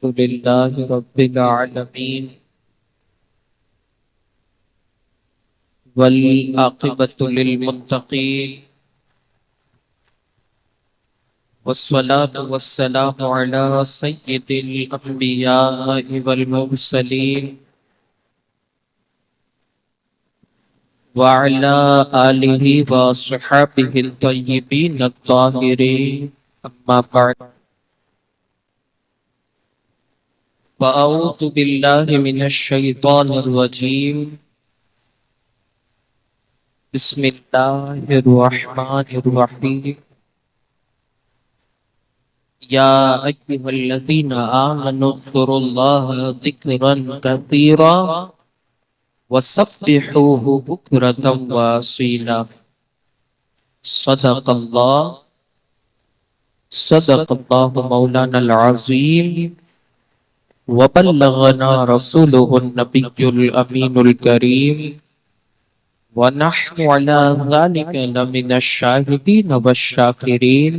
الحمد لله رب العالمين والعاقبة للمتقين والصلاة والسلام على سيد الأنبياء والمرسلين وعلى آله وصحبه الطيبين الطاهرين أما بعد فأعوذ بالله من الشيطان الرجيم بسم الله الرحمن الرحيم يا أيها الذين آمنوا اذكروا الله ذكرا كثيرا وسبحوه بكرة وأصيلا صدق الله مولانا العظيم وبلغنا رسوله النبي الأمين الكريم ونحن على ذلك لمن الشاهدين والشاكرين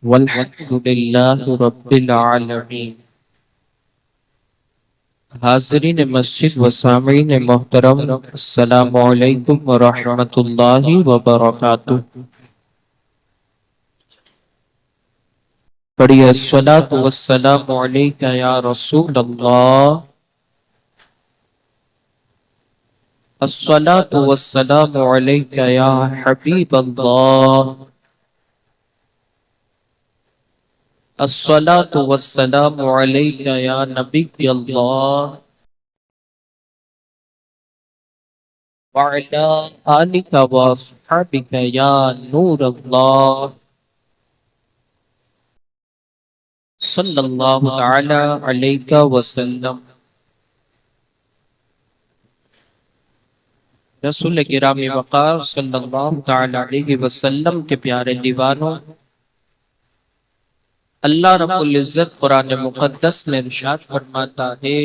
والحمد لله رب العالمين. حاضرین مسجد و سامعین محترم، السلام علیکم ورحمۃ اللہ وبرکاتہ. پڑھیے الصلاۃ والسلام علیک یا رسول اللہ، الصلاۃ والسلام علیک یا حبیب اللہ، الصلاۃ والسلام علیک یا نبی اللہ وعلی آلک واصحابک یا نور اللہ صلی اللہ تعالی علیہ وسلم. رسول گرامی وقار صلی اللہ تعالی علیہ وسلم کے پیارے دیوانوں، اللہ رب العزت قرآن مقدس میں ارشاد فرماتا ہے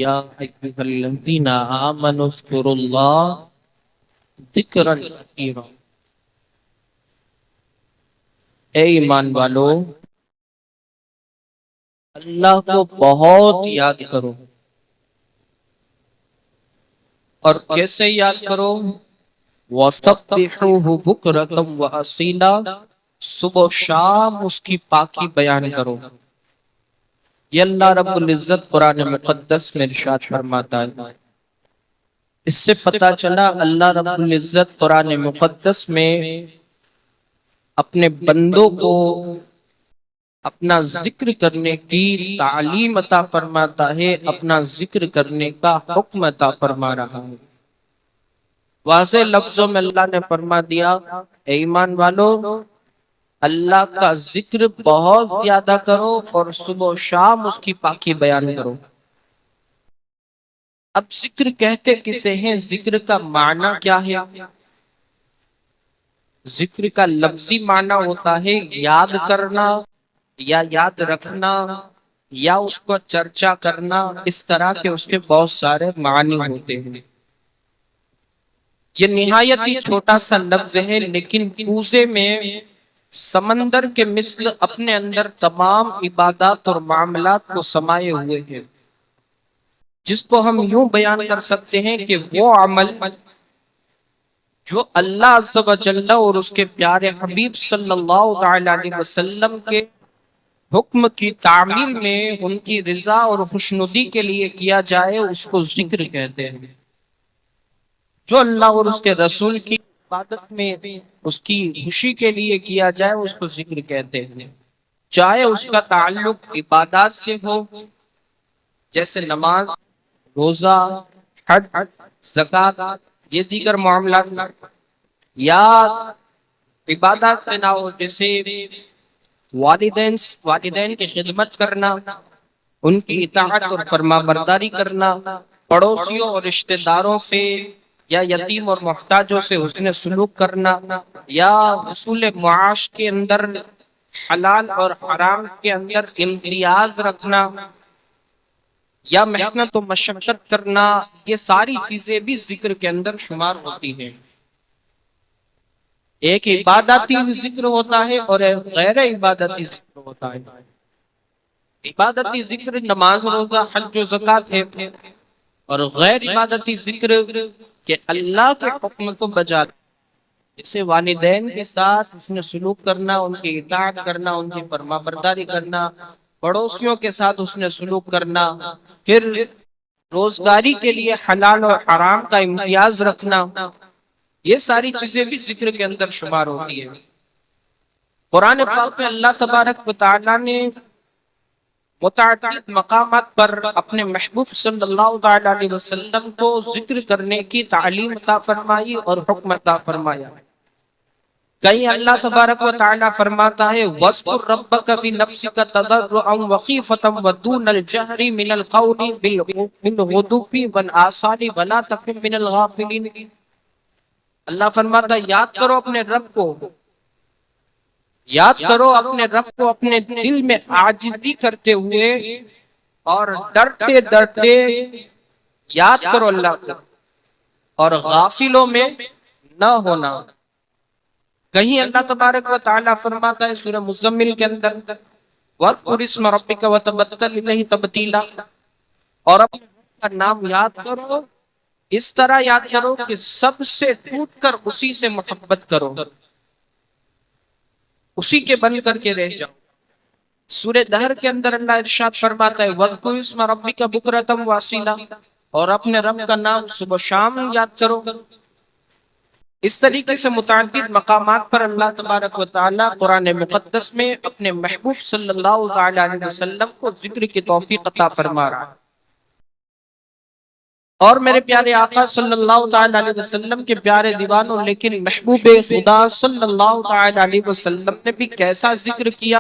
یا ایھا الذین آمنوا اذکروا اللہ ذکرا کثیرا. اے ایمان والو، اللہ کو بہت یاد کرو. اور کیسے یاد کرو؟ وَسَبِّحُوهُ بُكْرَةً وَأَصِيلًا، صبح و شام اس کی پاکی بیان کرو. یہ اللہ رب العزت قرآن مقدس میں ارشاد فرماتا ہے. اس سے پتہ چلا اللہ رب العزت قرآن مقدس میں اپنے بندوں کو اپنا ذکر کرنے کی تعلیم عطا فرماتا ہے، اپنا ذکر کرنے کا حکم عطا فرما رہا ہے. واضح لفظوں میں اللہ نے فرما دیا، اے ایمان والو، اللہ کا ذکر بہت زیادہ کرو اور صبح و شام اس کی پاکی بیان کرو. اب ذکر کہتے کسے ہیں؟ ذکر کا معنی کیا ہے؟ ذکر کا لفظی معنی ہوتا ہے یاد کرنا یا یاد رکھنا یا اس کو چرچا کرنا. اس طرح کے اس کے بہت سارے معنی ہوتے ہیں. یہ نہایت ہی چھوٹا سا لفظ ہے، لیکن پوزے میں سمندر کے مثل اپنے اندر تمام عبادات اور معاملات کو سمائے ہوئے ہیں، جس کو ہم یوں بیان کر سکتے ہیں کہ وہ عمل جو اللہ عز و جل اور اس کے پیارے حبیب صلی اللہ علیہ وسلم کے حکم کی تعمیل میں ان کی رضا اور خوشنودی کے لیے کیا جائے، اس کو ذکر کہتے ہیں. جو اللہ اور اس کے رسول کی عبادت میں اس کی خوشی کے لیے کیا جائے، اس کو ذکر کہتے ہیں. چاہے اس کا تعلق عبادات سے ہو، جیسے نماز، روزہ، حج، زکوٰۃ، یہ دیگر معاملات، یا عبادات سے نہ ہو، جیسے والدین کی خدمت کرنا، ان کی اطاعت اور فرما برداری کرنا، پڑوسیوں اور رشتہ داروں سے یا یتیم اور محتاجوں سے حسن سلوک کرنا، یا حصول معاش کے اندر حلال اور حرام کے اندر امتیاز رکھنا، یا محنت و مشقت کرنا. یہ ساری چیزیں بھی ذکر کے اندر شمار ہوتی ہیں. ایک عبادتی ذکر ہوتا ہے اور ایک غیر عبادتی ذکر ہوتا ہے. عبادتی ذکر نماز روزہ حج و زکوٰۃ ہے، اور غیر عبادتی ذکر کہ اللہ کے حکم کو بجا، جیسے والدین کے ساتھ اس نے سلوک کرنا، ان کی اطاعت کرنا، ان کی فرما برداری کرنا، پڑوسیوں کے ساتھ اس نے سلوک کرنا، پھر روزگاری کے لیے حلال اور حرام کا امتیاز رکھنا، یہ ساری چیزیں بھی ذکر کے اندر شمار ہوتی ہیں۔ قرآن پاک میں اللہ تبارک و تعالیٰ نے متعدد مقامات پر اپنے محبوب صلی اللہ تعالی علیہ وسلم کو ذکر کرنے کی تعلیم عطا فرمائی اور حکم عطا فرمایا۔ کہیں اللہ تبارک و تعالی فرماتا ہے وَاذْكُرْ رَبَّكَ فِي نَفْسِكَ تَضَرُّعًا وَخِيفَةً وَدُونَ الْجَهْرِ مِنَ الْقَوْلِ بِالْغُدُوِّ وَالْآصَالِ وَلَا تَكُن مِنَ الْغَافِلِينَ۔ اللہ فرماتا ہے یاد کرو اپنے رب کو، یاد کرو اپنے رب کو اپنے دل میں عاجزی کرتے ہوئے اور ڈرتے ڈرتے یاد کرو اللہ کو، اور غافلوں میں نہ ہونا۔ کہیں اللہ تبارک و تعالیٰ فرماتا ہے سورہ مزمل کے اندر وَاذْكُرِ اسْمَ رَبِّكَ وَتَبَتَّلْ إِلَيْهِ تَبْتِيلًا، اور اپنے رب کا نام یاد کرو، اس طرح یاد کرو کہ سب سے ٹوٹ کر اسی سے محبت کرو، اسی کے بن کر کے رہ جاؤ۔ سورہ دہر کے اندر اللہ ارشاد فرماتا ہے وَاذْكُرِ اسْمَ رَبِّكَ بُكْرَةً وَأَصِيلًا، اور اپنے رب کا نام صبح شام یاد کرو۔ اس طریقے سے متعدد مقامات پر اللہ تبارک و تعالیٰ قرآن مقدس میں اپنے محبوب صلی اللہ علیہ وسلم کو ذکر کی توفیق عطا فرما رہا ہے۔ اور میرے پیارے آقا صلی اللہ تعالی علیہ وسلم کے پیارے دیوانوں، لیکن محبوب خدا صلی اللہ تعالی علیہ وسلم نے بھی کیسا ذکر کیا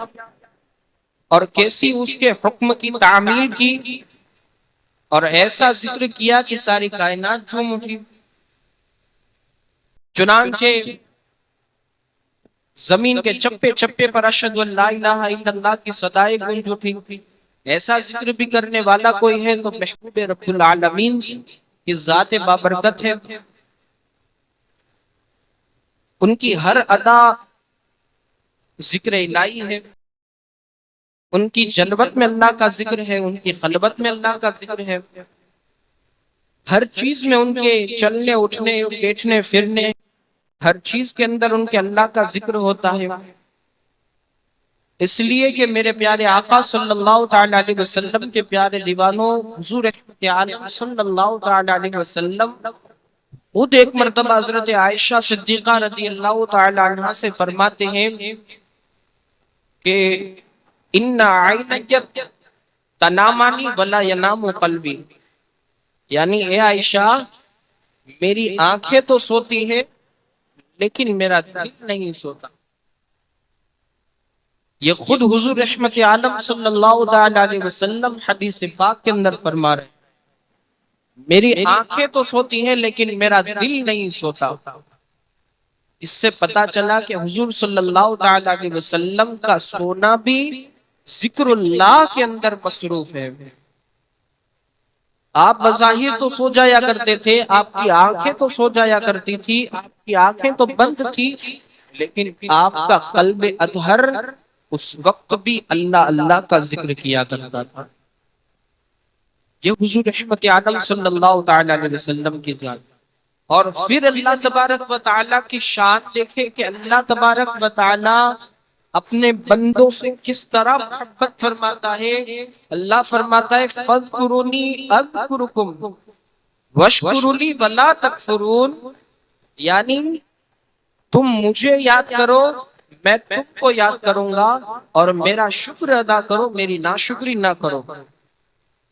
اور کیسی اس کے حکم کی تعمیل کی، اور ایسا ذکر کیا کہ ساری کائنات جھوم اٹھی۔ چنانچہ زمین کے چپے چپے پر اشہد ان لا الہ الا اللہ کی صدائیں گونج اٹھی۔ ایسا ذکر بھی کرنے والا کوئی ہے تو محبوب رب العالمین کی ذات بابرکت ہے۔ ان کی ہر ادا ذکر الہی ہے، ان کی جلوت میں اللہ کا ذکر ہے، ان کی خلوت میں اللہ کا ذکر ہے، ہر چیز میں ان کے چلنے اٹھنے بیٹھنے پھرنے ہر چیز کے اندر ان کے اللہ کا ذکر ہوتا ہے۔ اس لیے کہ میرے پیارے آقا صلی اللہ تعالی علیہ وسلم کے پیارے دیوانوں، حضور رحمت عالم صلی اللہ تعالی علیہ وسلم خود ایک مرتبہ حضرت عائشہ صدیقہ رضی اللہ تعالی عنہا سے فرماتے ہیں کہ ان عینی تنامانی ولا ینام قلبی، یعنی اے عائشہ میری آنکھیں تو سوتی ہے لیکن میرا دل نہیں سوتا۔ یہ خود حضور رحمت عالم صلی اللہ تعالی علیہ وسلم حدیث پاک کے اندر فرما رہے ہیں میری آنکھیں تو سوتی ہیں لیکن میرا دل نہیں سوتا۔ اس سے پتا چلا کہ حضور صلی اللہ تعالی علیہ وسلم کا سونا بھی ذکر اللہ کے اندر مصروف ہے۔ آپ بظاہر تو سو جایا کرتے تھے، آپ کی آنکھیں تو سو جایا کرتی تھی، آپ کی آنکھیں تو بند تھی، لیکن آپ کا قلب اطہر اس وقت بھی اللہ اللہ کا ذکر کیا کرتا تھا۔ یہ حضور رحمت عالم صلی اللہ تعالی علیہ وسلم کی ذات۔ اور پھر اللہ تبارک و تعالیٰ کی شان دیکھے کہ اللہ تبارک و تعالیٰ اپنے بندوں سے کس طرح محبت فرماتا ہے۔ اللہ فرماتا ہے فَاذْكُرُونِي أَذْكُرُكُمْ وَاشْكُرُوا لِي وَلَا تَكْفُرُونَ، یعنی تم مجھے یاد کرو میں تم کو یاد کروں گا، اور میرا شکر ادا کرو میری ناشکری نہ کرو۔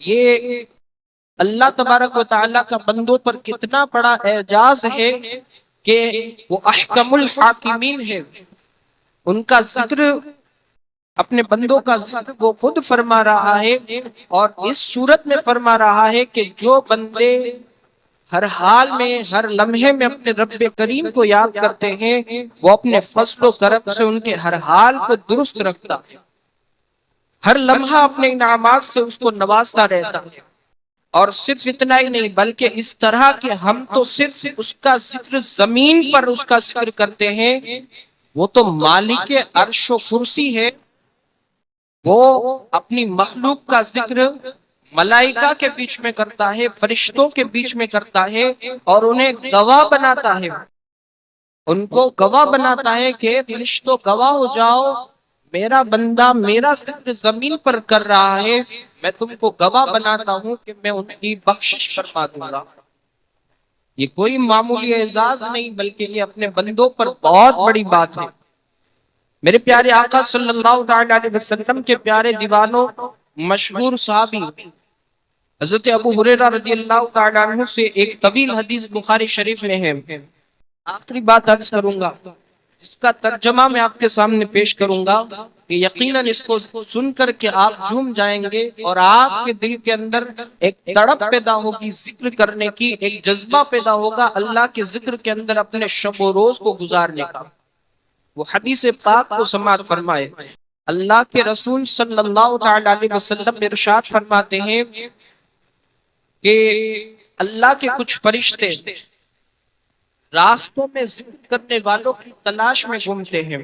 یہ اللہ تبارک و تعالیٰ کا بندوں پر کتنا بڑا اعجاز ہے کہ وہ احکم الحاکمین ہے۔ ان کا ذکر اپنے بندوں کا ذکر وہ خود فرما رہا ہے، اور اس صورت میں فرما رہا ہے کہ جو بندے ہر حال میں ہر لمحے میں اپنے رب کریم کو یاد کرتے ہیں، وہ اپنے فضل و کرم سے ان کے ہر حال کو درست رکھتا ہے، ہر لمحہ اپنے انعامات سے اس کو نوازتا رہتا ہے۔ اور صرف اتنا ہی نہیں بلکہ اس طرح کہ ہم تو صرف اس کا ذکر زمین پر اس کا ذکر کرتے ہیں، وہ تو مالک عرش و کرسی ہے، وہ اپنی مخلوق کا ذکر ملائکہ کے بیچ میں کرتا ہے، فرشتوں کے بیچ میں کرتا ہے، اور انہیں گواہ بناتا ہے، ان کو گواہ بناتا ہے کہ فرشتوں گواہ ہو جاؤ، میرا بندہ میرا ذکر زمین پر کر رہا ہے، میں تم کو گواہ بناتا ہوں کہ میں ان کی بخشش فرما دوں گا۔ یہ کوئی معمولی اعزاز نہیں، بلکہ یہ اپنے بندوں پر بہت بڑی بات ہے۔ میرے پیارے آقا صلی اللہ علیہ وسلم کے پیارے دیوانوں، مشہور صحابی حضرت ابو ہریرہ رضی اللہ تعالیٰ عنہ سے ایک طویل حدیث بخاری شریف میں ہے۔ آخری بات عرض کروں گا، جس کا ترجمہ میں آپ کے سامنے پیش کروں گا کہ یقیناً اس کو سن کر کے آپ جھوم جائیں گے، اور آپ کے دل کے اندر ایک تڑپ پیدا ہوگی ذکر کرنے کی، ایک جذبہ پیدا ہوگا اللہ کے ذکر کے اندر اپنے شب و روز کو گزارنے کا۔ وہ حدیث پاک کو سماعت فرمائے۔ اللہ کے رسول صلی اللہ تعالی علیہ وسلم ارشاد فرماتے ہیں کہ اللہ کے کچھ فرشتے راستوں میں ذکر کرنے والوں کی تلاش میں گھومتے ہیں۔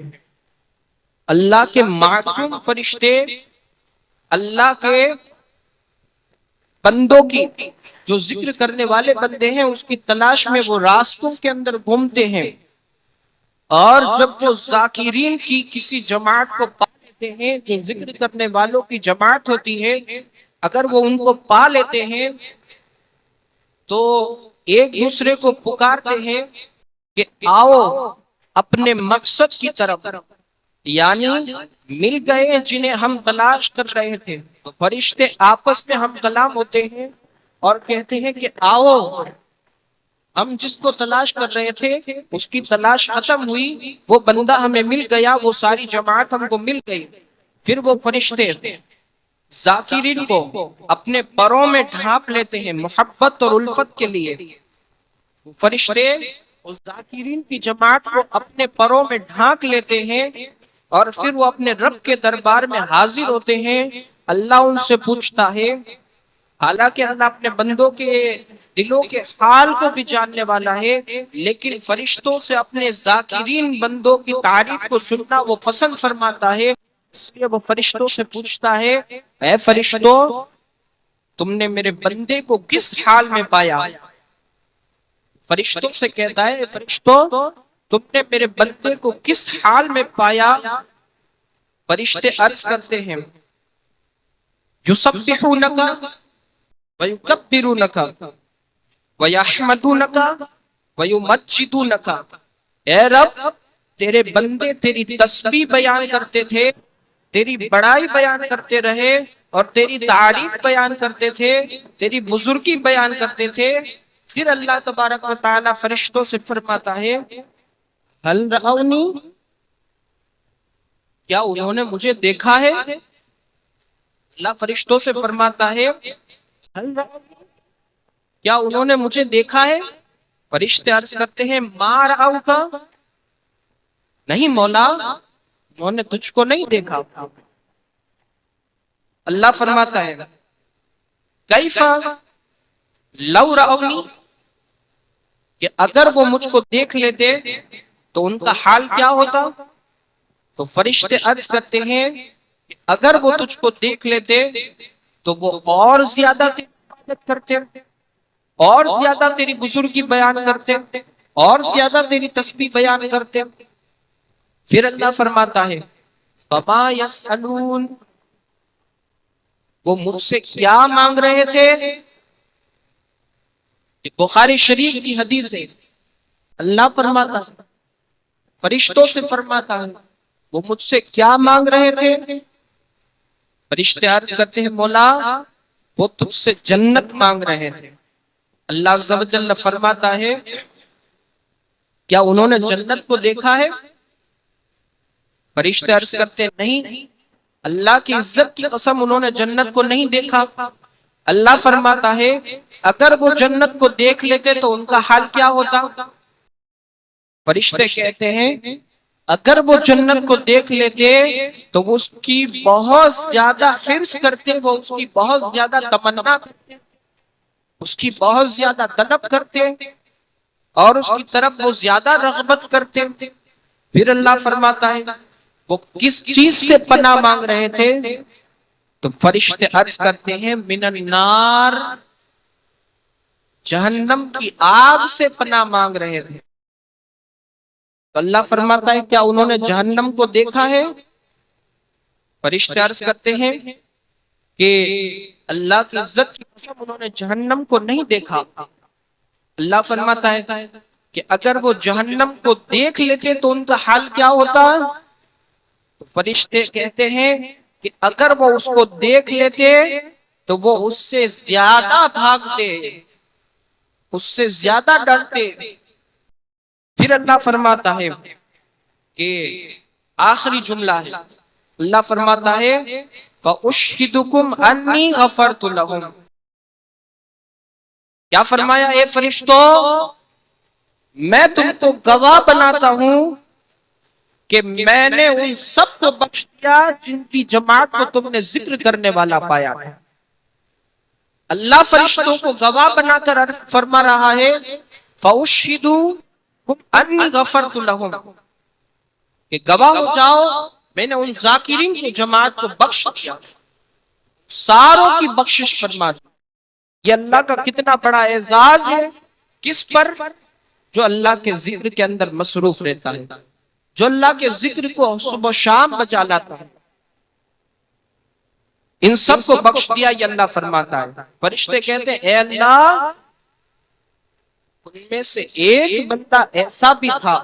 اللہ کے معصوم فرشتے اللہ کے بندوں کی، جو ذکر کرنے والے بندے ہیں، اس کی تلاش میں وہ راستوں کے اندر گھومتے ہیں، اور جب وہ ذاکرین کی کسی جماعت کو پا لیتے ہیں، جو ذکر کرنے والوں کی جماعت ہوتی ہے، اگر وہ ان کو پا لیتے ہیں تو ایک دوسرے کو پکارتے ہیں کہ آؤ اپنے مقصد کی طرف، یعنی مل گئے جنہیں ہم تلاش کر رہے تھے۔ تو فرشتے آپس میں ہم کلام ہوتے ہیں اور کہتے ہیں کہ آؤ، ہم جس کو تلاش کر رہے تھے اس کی تلاش ختم ہوئی، وہ بندہ ہمیں مل گیا، وہ ساری جماعت ہم کو مل گئی۔ پھر وہ فرشتے ذاکرین کو اپنے پروں میں ڈھانپ لیتے ہیں محبت اور الفت کے لیے۔ فرشتے اس ذاکرین کی جماعت کو اپنے پروں میں ڈھانک لیتے ہیں، اور پھر وہ اپنے رب کے دربار میں حاضر ہوتے ہیں۔ اللہ ان سے پوچھتا ہے، حالانکہ اللہ اپنے بندوں کے دلوں کے حال کو بھی جاننے والا ہے، لیکن فرشتوں سے اپنے ذاکرین بندوں کی تعریف کو سننا وہ پسند فرماتا ہے، اس لیے وہ فرشتوں سے پوچھتا ہے، اے فرشتوں، تم نے میرے بندے کو کس حال میں پایا؟ فرشتوں سے کہتا ہے، فرشتوں تم نے میرے بندے کو کس حال میں پایا؟ فرشتے عرض کرتے ہیں، یسبحونک ویکبرونک ویحمدونک ویمجدونک۔ اے رب، تیرے بندے تیری تسبیح بیان کرتے تھے، تیری بڑائی بیان کرتے رہے، اور تیری تعریف بیان کرتے تھے، تیری بزرگی بیان کرتے تھے۔ پھر اللہ تبارک و تعالی فرشتوں سے فرماتا ہے، ہل رأونی، کیا انہوں نے مجھے دیکھا ہے؟ اللہ فرشتوں سے فرماتا ہے، ہل رأونی، کیا انہوں نے مجھے دیکھا ہے؟ فرشتے عرض کرتے ہیں، ما رأوک، نہیں مولا، انہوں نے تجھ کو نہیں دیکھا۔ اللہ فرماتا ہے، کیف لو رأونی، کہ اگر وہ مجھ کو دیکھ لیتے تو ان کا حال کیا ہوتا؟ تو فرشتے عرض کرتے ہیں کہ اگر وہ تجھ کو دیکھ لیتے تو وہ اور زیادہ تیری عبادت کرتے، اور زیادہ تیری بزرگی بیان کرتے، اور زیادہ تیری تسبیح بیان کرتے۔ پھر اللہ فرماتا ہے، فما یسألون، وہ مجھ سے کیا مانگ رہے تھے؟ بخاری شریف کی حدیث ہے، اللہ فرماتا ہے، فرشتوں سے فرماتا ہے، وہ مجھ سے کیا مانگ رہے تھے؟ فرشتے عرض کرتے ہیں، مولا وہ تجھ سے جنت مانگ رہے تھے۔ اللہ عز و جل فرماتا ہے، کیا انہوں نے جنت کو دیکھا ہے؟ فرشتے عرض کرتے ہیں، نہیں، اللہ کی عزت کی قسم انہوں نے جنت کو نہیں دیکھا۔ اللہ فرماتا ہے، اگر وہ جنت کو دیکھ لیتے تو ان کا حال کیا ہوتا؟ فرشتے کہتے ہیں، اگر وہ جنت کو دیکھ لیتے تو وہ اس کی بہت زیادہ حرص کرتے، وہ اس کی بہت زیادہ تمنا کرتے، اس کی بہت زیادہ طلب کرتے، اور اس کی طرف وہ زیادہ رغبت کرتے۔ پھر اللہ فرماتا ہے، وہ کس چیز سے پناہ مانگ رہے تھے؟ تو فرشتے عرض کرتے ہیں من النار، جہنم کی آگ سے پناہ مانگ رہے تھے۔ تو اللہ فرماتا ہے کیا انہوں نے جہنم کو دیکھا ہے؟ فرشتے عرض کرتے ہیں کہ اللہ کی عزت کی قسم انہوں نے جہنم کو نہیں دیکھا۔ اللہ فرماتا ہے کہ اگر وہ جہنم کو دیکھ لیتے تو ان کا حال کیا ہوتا؟ تو فرشتے کہتے ہیں کہ اگر وہ اس کو دیکھ لیتے تو وہ اس سے زیادہ بھاگتے، اس سے زیادہ ڈرتے۔ پھر اللہ فرماتا ہے کہ آخری جملہ ہے، اللہ فرماتا ہے فَأُشْهِدُكُمْ أَنِّي غَفَرْتُ لَهُمْ۔ کیا فرمایا؟ اے فرشتوں، میں تم کو گواہ بناتا ہوں کہ میں نے ان سب کو بخش دیا جن کی جماعت کو تم نے ذکر کرنے والا پایا ہے۔ اللہ فرشتوں کو گواہ بنا کر فرما رہا ہے فَأُشْهِدُكُمْ أَنِّي غَفَرْتُ لَهُمْ، کہ گواہ ہو جاؤ میں نے ان ذاکرین کی جماعت کو بخش دیا، ساروں کی بخشش فرما دی۔ یہ اللہ کا کتنا بڑا اعزاز ہے، کس پر؟ جو اللہ کے ذکر کے اندر مصروف رہتا ہے، جو اللہ کے ذکر کو صبح و شام بجا لاتا ہے۔ ان سب کو بخش دیا، یہ اللہ فرماتا ہے۔ فرشتے کہتے ہیں اے اللہ، ان میں سے ایک بندہ ایسا بھی تھا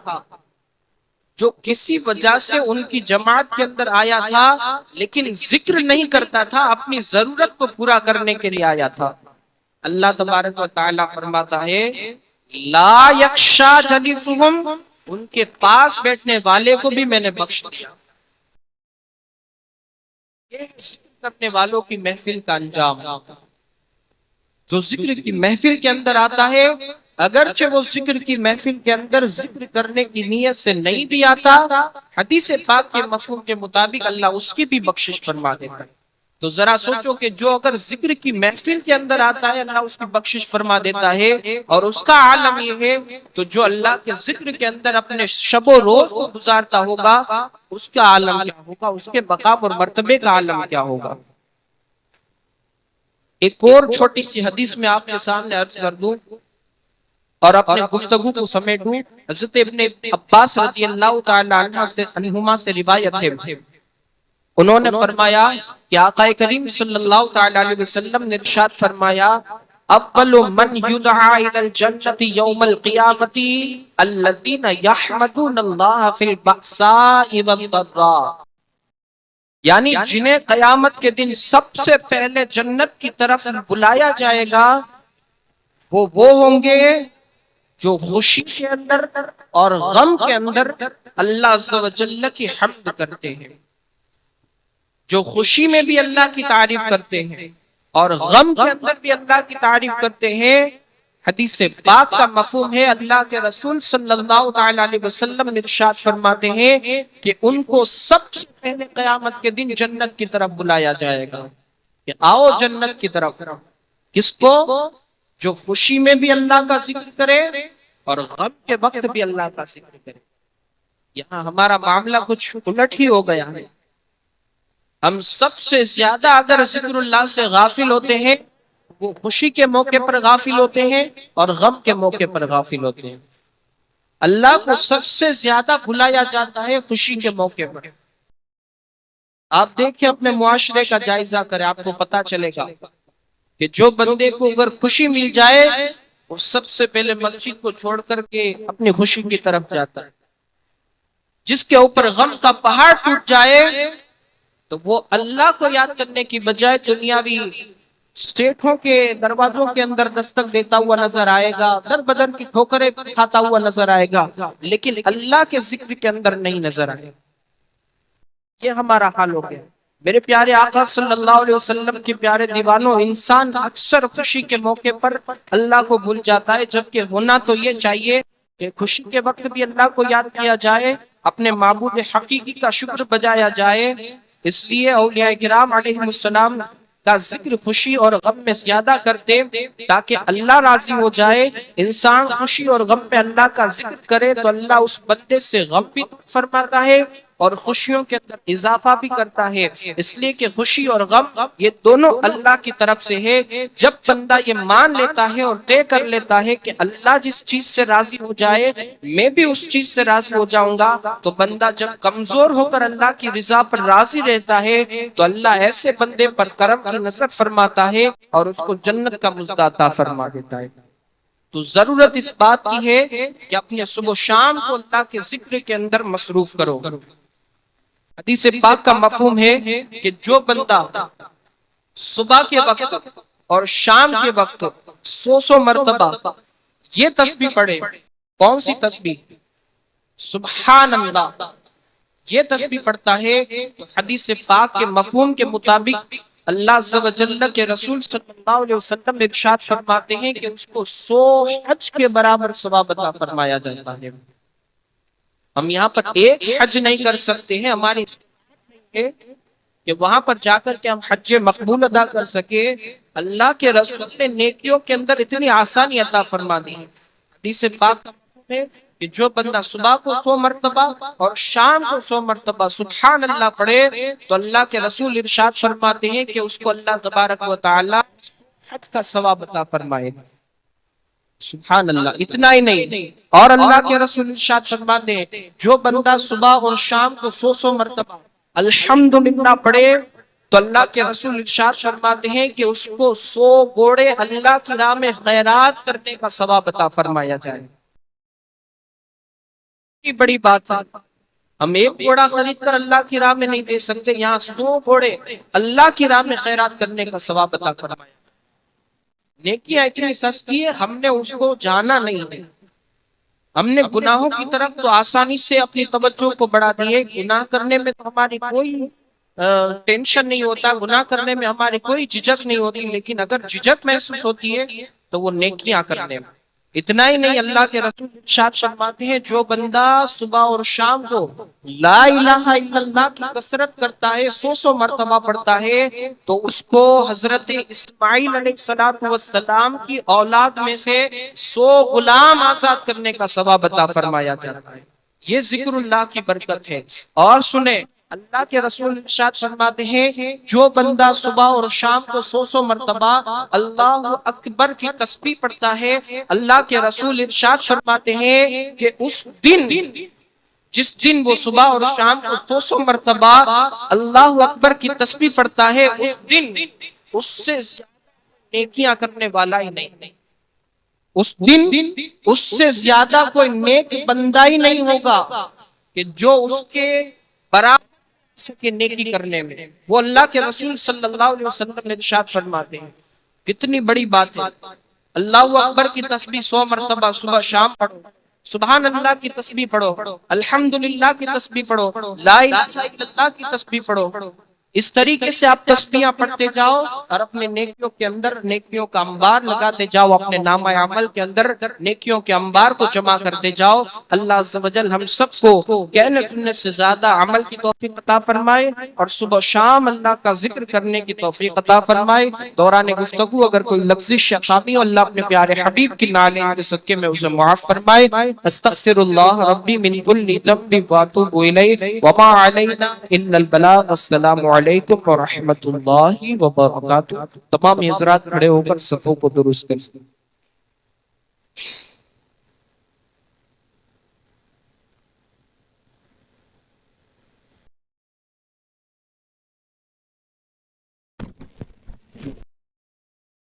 جو کسی وجہ سے ان کی جماعت کے اندر آیا تھا لیکن ذکر نہیں کرتا تھا، اپنی ضرورت کو پورا کرنے کے لیے آیا تھا۔ اللہ تبارک و تعالی فرماتا ہے لا یخشا جلیسہم، ان کے پاس بیٹھنے والے کو بھی میں نے بخش دیا۔ یہ ذکر کرنے والوں کی محفل کا انجام، جو ذکر کی محفل کے اندر آتا ہے، اگرچہ وہ ذکر کی محفل کے اندر ذکر کرنے کی نیت سے نہیں بھی آتا، حدیث پاک کے مفہوم کے مطابق اللہ اس کی بھی بخشش فرما دیتا ہے۔ تو ذرا سوچو کہ جو اگر ذکر کی محفل کے اندر آتا ہے اللہ اس کی بخشش فرما دیتا ہے، اور اس کا عالم یہ ہے تو جو اللہ کے ذکر کے اندر اپنے شب و روز کو گزارتا ہوگا اس کا عالم کیا ہوگا، اس کے مقام اور مرتبے کا عالم کیا ہوگا۔ ایک اور چھوٹی سی حدیث میں آپ کے سامنے عرض کر دوں اور اپنے گفتگو کو سمیٹوں۔ حضرت ابن عباس رضی اللہ تعالی عنہما سے روایت ہے، انہوں نے فرمایا کہ آقا کریم صلی اللہ تعالی علیہ وسلم نے ارشاد فرمایا اول من یدعا الی الجنۃ یوم القیامۃ الذین یحمدون اللہ فی البأساء والضراء، یعنی جنہیں قیامت کے دن سب سے پہلے جنت کی طرف بلایا جائے گا وہ ہوں گے جو خوشی کے اندر اور غم کے اندر اللہ عز و جل کی حمد کرتے ہیں، جو خوشی میں بھی اللہ کی تعریف کرتے ہیں اور غم کے اندر بھی اللہ کی تعریف کرتے ہیں۔ حدیث پاک کا مفہوم ہے اللہ کے رسول صلی اللہ تعالی علیہ وسلم ارشاد فرماتے ہیں کہ ان کو سب سے پہلے قیامت کے دن جنت کی طرف بلایا جائے گا کہ آؤ جنت کی طرف۔ کس کو؟ جو خوشی میں بھی اللہ کا ذکر کرے اور غم کے وقت بھی اللہ کا ذکر کرے۔ یہاں ہمارا معاملہ کچھ الٹ ہی ہو گیا ہے، ہم سب سے زیادہ اگر ذکر اللہ سے غافل ہوتے ہیں وہ خوشی کے موقع پر غافل ہوتے ہیں اور غم کے موقع پر غافل ہوتے ہیں۔ اللہ کو سب سے زیادہ بلایا جاتا ہے خوشی کے موقع پر۔ آپ دیکھیں اپنے معاشرے کا جائزہ کریں، آپ کو پتا چلے گا کہ جو بندے کو اگر خوشی مل جائے وہ سب سے پہلے مسجد کو چھوڑ کر کے اپنی خوشی کی طرف جاتا ہے، جس کے اوپر غم کا پہاڑ ٹوٹ جائے تو وہ اللہ کو یاد کرنے کی بجائے دنیاوی سیٹھوں کے دروازوں کے اندر دستک دیتا ہوا نظر آئے گا، در بدر کی ٹھوکریں کھاتا ہوا نظر آئے گا، لیکن اللہ کے ذکر کے اندر نہیں نظر آئے گا۔ یہ ہمارا حال ہو گیا۔ میرے پیارے آقا صلی اللہ علیہ وسلم کے پیارے دیوانوں، انسان اکثر خوشی کے موقع پر اللہ کو بھول جاتا ہے، جبکہ ہونا تو یہ چاہیے کہ خوشی کے وقت بھی اللہ کو یاد کیا جائے، اپنے معبود حقیقی کا شکر بجایا جائے۔ اس لیے اولیاء کرام علیہ السلام کا ذکر خوشی اور غم میں زیادہ کرتے تاکہ اللہ راضی ہو جائے۔ انسان خوشی اور غم میں اللہ کا ذکر کرے تو اللہ اس بندے سے غم بھی فرماتا ہے اور خوشیوں کے اندر اضافہ بھی کرتا ہے، اس لیے کہ خوشی اور غم یہ دونوں اللہ کی طرف سے ہے۔ جب بندہ یہ مان لیتا ہے اور طے کر لیتا ہے کہ اللہ جس چیز سے راضی ہو جائے میں بھی اس چیز سے راضی ہو جاؤں گا، تو بندہ جب کمزور ہو کر اللہ کی رضا پر راضی رہتا ہے تو اللہ ایسے بندے پر کرم کی نظر فرماتا ہے اور اس کو جنت کا مزد عطا فرما دیتا ہے۔ تو ضرورت اس بات کی ہے کہ اپنے صبح و شام کو اللہ کے ذکر کے اندر مصروف کرو۔ حدیث پاک کا مفہوم ہے کہ جو بندہ صبح کے وقت اور شام کے وقت 100 مرتبہ یہ تسبیح پڑھے۔ کون سی تسبیح؟ سبحان اللہ، یہ تسبیح پڑھتا ہے تو حدیث پاک کے مفہوم کے مطابق اللہ عز و جل کے رسول صلی اللہ علیہ وسلم ارشاد فرماتے ہیں کہ اس کو 100 حج کے برابر ثواب عطا فرمایا جاتا ہے۔ ہم یہاں پر ایک حج نہیں کر سکتے ہیں، ہماری ہے کہ وہاں پر جا کر کے ہم حج مقبول ادا کر سکے۔ اللہ کے رسول نے نیکیوں کے اندر اتنی آسانی عطا فرما دی۔ حدیث پاک کا مفہوم ہے کہ جو بندہ صبح کو 100 مرتبہ اور شام کو 100 مرتبہ سبحان اللہ پڑھے تو اللہ کے رسول ارشاد فرماتے ہیں کہ اس کو اللہ تبارک و تعالی حج کا ثواب عطا فرمائے گا۔ سبحان اللہ، اتنا ہی نہیں، اور اللہ کے رسول ارشاد فرماتے ہیں جو بندہ صبح اور شام کو 100 مرتبہ الحمدللہ پڑھے تو اللہ کے رسول ارشاد فرماتے ہیں کہ اس کو 100 گھوڑے اللہ کی راہ میں خیرات کرنے کا ثواب عطا فرمایا جائے۔ یہ بڑی بات ہے، ہم ایک گھوڑا خرید کر اللہ کی راہ میں نہیں دے سکتے، یہاں 100 گھوڑے اللہ کی راہ میں خیرات کرنے کا ثواب عطا فرمایا۔ نیکیاں اتنی سستی ہے، ہم نے اس کو جانا نہیں، ہم نے گناہوں کی طرف تو آسانی سے اپنی توجہ کو بڑھا دی ہے۔ گناہ کرنے میں تو ہماری کوئی ٹینشن نہیں ہوتا، گناہ کرنے میں ہماری کوئی جھجک نہیں ہوتی، لیکن اگر جھجک محسوس ہوتی ہے تو وہ نیکیاں کرنے میں۔ اتنا ہی نہیں، اللہ کے رسول ارشاد فرماتے ہیں جو بندہ صبح اور شام کو لا الہ الا اللہ کی کثرت کرتا ہے، 100 مرتبہ پڑھتا ہے، تو اس کو حضرت اسماعیل علیہ السلام کی اولاد میں سے 100 غلام آزاد کرنے کا ثواب عطا فرمایا جاتا ہے۔ یہ ذکر اللہ کی برکت ہے۔ اور سنیں، اللہ کے رسول ارشاد فرماتے ہیں جو بندہ صبح اور شام کو 100 مرتبہ اللہ اکبر کی تسبیح پڑھتا ہے، اللہ کے رسول ارشاد فرماتے ہیں کہ اس دن، جس دن وہ صبح اور شام کو 100 مرتبہ اللہ اکبر کی تسبیح پڑھتا ہے، اس دن اس سے نیکیاں کرنے والا ہی نہیں، اس دن اس سے زیادہ کوئی نیک بندہ ہی نہیں ہوگا کہ جو اس کے برابر سکے نیکی کرنے میں۔ وہ اللہ کے رسول صلی اللہ علیہ وسلم نے ارشاد فرماتے ہیں، کتنی بڑی بات ہے۔ اللہ اکبر کی تسبیح 100 مرتبہ صبح شام پڑھو، سبحان اللہ کی تسبیح پڑھو، الحمدللہ کی تسبیح پڑھو، لا الہ الا اللہ کی تسبیح پڑھو۔ اس طریقے سے آپ تسبیحاں پڑھتے جاؤ اور اپنے نیکیوں کے اندر نیکیوں کا انبار لگاتے جاؤ، اپنے نامہ عمل کے اندر نیکیوں کے انبار کو جمع کرتے جاؤ۔ اللہ عز و جل ہم سب کو کہنے سننے سے زیادہ عمل کی توفیق عطا فرمائے اور صبح شام اللہ کا ذکر کرنے کی توفیق عطا فرمائے۔ دوران گفتگو اگر کوئی لفظش یا خامی ہو، اللہ اپنے پیارے حبیب کی نالے کے صدقے میں اسے معاف فرمائے۔ استغفر اللہ ربی من کل ذنب واتوب الیہ وما علینا الا البلاغ۔ السلام علیکم ورحمۃ اللہ وبرکاتہ۔ تمام حضرات کھڑے ہو کر صفوں کو درست کریں۔